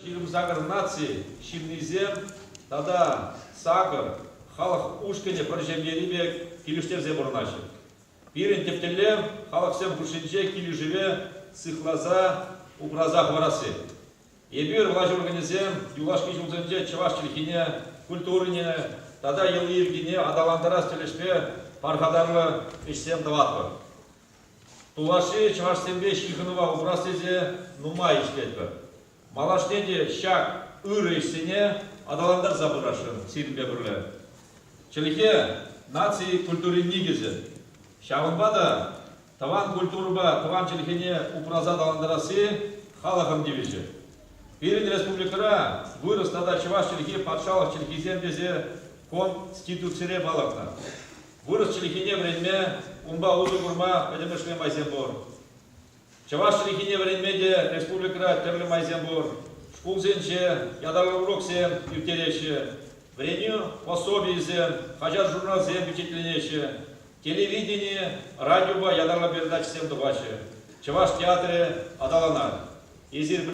Ширим сагар нации, шимнизем, тада сагар, халық ушкене прожемерибек, килюштевзе бурначы. Пирен тефтелем, халық сем кушинче, килюжеве, сыхлаза, упразах варасы. Ебир влажи организем, юлашки жулзенде, чаваш челхине, культурне, тада елиргине, адаландарас телешпе, пархадарлы ишсем даватва. Тулаши чаваш сембе шихынова упрасызе, нума иштетпе. Малашнеде шак ыры ишсене, адаландар забырашын, сирбе бүрле. Челхе нации культуры нигезе. Шавынбада таван культурба, таван челхене упраза адаландарасы, халахам девиче. Пирин республикара вырос тогда чаваш челхе патшалық челхиземдезе конституцире балакна. Вырос челхине време умба узы гурма педемешле майзембор. Чаваш челхине времеде республикара терле майзембор. Шкулзенче, ядарлы уроксем ютереше. Вреню пособиезем, хажар журналзем впечатленеше. Телевидение, радиоба ядарлы передачесем дубаче. Чаваш театре адаланар.